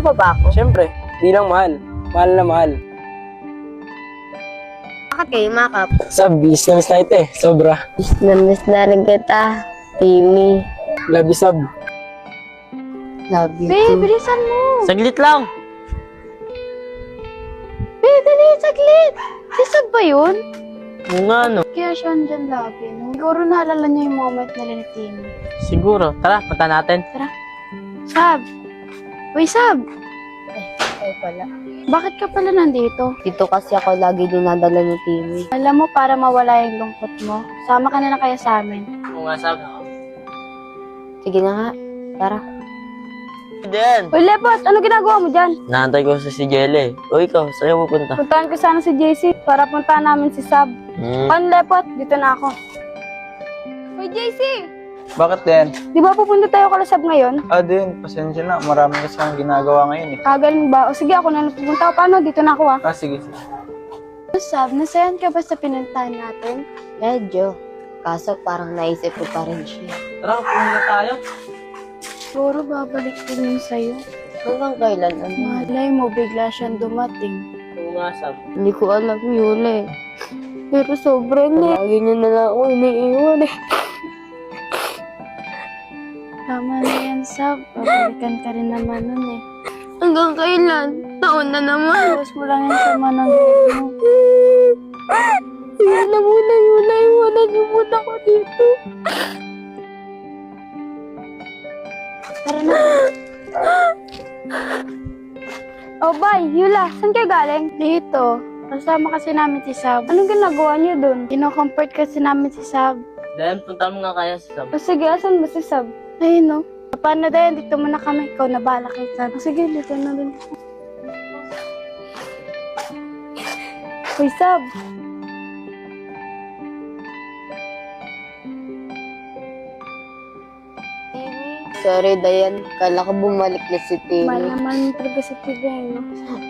pa ba ako? Siyempre, di lang mahal. Mahal na mahal. Bakit kayo makap? Sab, bis na miss na ito eh. Sobra. Miss na rin kita, Timmy. Love you, Sab. Love you too. Bilisan mo. Saglit lang. Dali, saglit. Si Sab ba yun? Oo nga, no. Kaya siya andyan lagi, no? Siguro naalala niya yung moment nila ni Timmy. Siguro. Tara, punta natin. Sab! Uy, Sab! Ay pala. Bakit ka pala nandito? Dito kasi ako lagi dinadala ni Timmy. Alam mo, para mawala yung lungkot mo, sama ka na lang kaya sa amin. Oo nga, Sab. Sige na nga, tara. Diyan. Uy, Lepot! Ano ginagawa mo dyan? Naantay ko sa si Jelle. O ikaw, sa'yo pupunta. Puntahan ko sana si JC para puntahan namin si Sab. Ano, Lepot? Dito na ako. Uy, JC! Bakit din? Di ba pupunta tayo kala Sab ngayon? Din, pasensya na. Marami kasi akong ginagawa ngayon eh. Kagal ba? O sige, ako na lang pupunta. Paano? Dito na ako Sige, sige. Sab, nasayan ka ba sa pinuntahan natin? Medyo. Kaso parang naisip ko pa rin siya. Tara, pumunta tayo. Siguro babalik din yun sa'yo. Hanggang kailan? Ano? Malay mo, bigla siyang dumating. Oo nga, Sab. Hindi ko alam yun eh. Pero sobrang lagi niya na lang ako iniiwan eh. Tama na yan, Sab. Babalikan ka rin naman nun eh. Hanggang kailan? Taon na naman. Tapos mo lang yung sama ng loob mo. Yun na muna, iwanan niyo muna ko dito. Tara na. Oh, bye. Yula, saan kayo galing? Dito. Kasama kasi namin si Sab. Anong ginagawa niyo dun? Kino-comfort kasi namin si Sab. Diyan, punta mo nga kaya si Sab. O sige, asan ba si Sab? Ayun no. Paano dayan? Dito muna kami. Ikaw na bahala kay Sab. O sige, dito na dun. Uy, Sab. Sorry, Dayan. Kala ko bumalik na si Timmy. Mahal naman talaga si Tigay, no?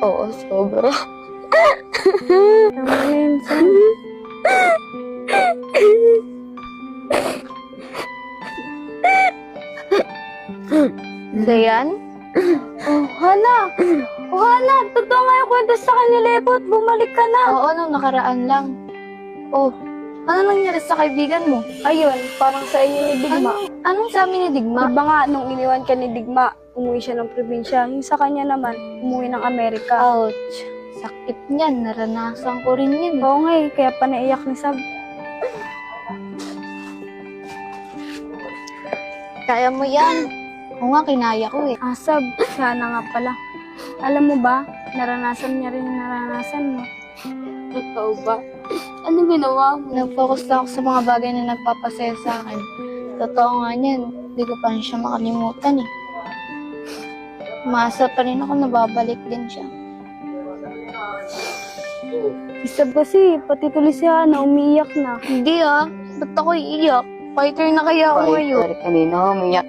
Oo, sobra. Tama na yun, Sab. Dayan? Oh, Hana! Oh, Hana! Totoo nga yung kwento sa akin ni Lepot. Bumalik ka na. Oo, nung nakaraan lang. Oh, ano nangyari sa kaibigan mo? Ayun, parang sa inyo ni Digma. Anong sa amin ni Digma? Diba nga, nung iniwan ka ni Digma, umuwi siya ng probinsya. Yung sa kanya naman, umuwi ng Amerika. Ouch. Sakit niyan. Naranasan ko rin yan. Oo nga eh, kaya pa naiyak ni Sab. Kaya mo yan. Oo nga, kinaya ko eh. Sab, sana nga pala. Alam mo ba, naranasan niya rin yung naranasan mo. Ikaw ba? Ano ginawa mo? Nag-focus lang ako sa mga bagay na nagpapasaya sa akin. Totoo nga niyan, hindi ko pa rin siya makalimutan eh. Umaasa pa rin ako na babalik din siya. Sab kasi, pati tuloy siya na umiiyak na. Hindi ba't ako iiyak? Fighter na kaya ako ngayon. Sorry, kanina ako umiyak.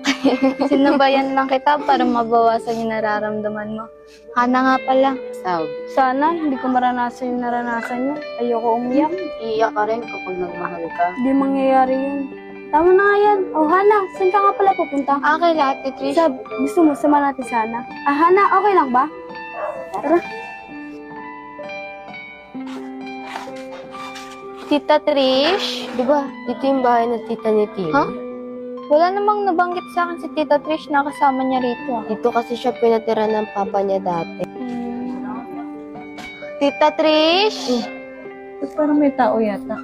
Sinabayan lang kita para mabawasan yung nararamdaman mo. Hana nga pala. Sab. Sana, hindi ko maranasan yung naranasan niyo. Ayoko umiyak. Iiyak ka rin kapag nagmahal ka. Hindi mangyayari yun. Tama na nga yan. Oh, Hana, saan ka nga pala pupunta? Okay lahat, Trish. Sab, gusto mo sama natin sana? Hana, okay lang ba? Tara. Tita Trish? Diba, dito yung bahay ng tita ni Timmy? Ha? Wala namang nabanggit sa akin si Tita Trish na kasama niya rito. Dito kasi siya pinatira ng papa niya dati. Tita Trish? Parang may tao yata.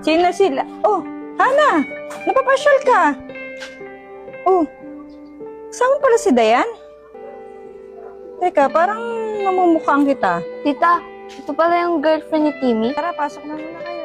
Sino sila? Oh, Hana! Napapasyal ka! Oh, saan pala si Dayan? Teka, parang namumukhang kita. Tita, ito pala yung girlfriend ni Timmy? Tara, pasok na muna kayo.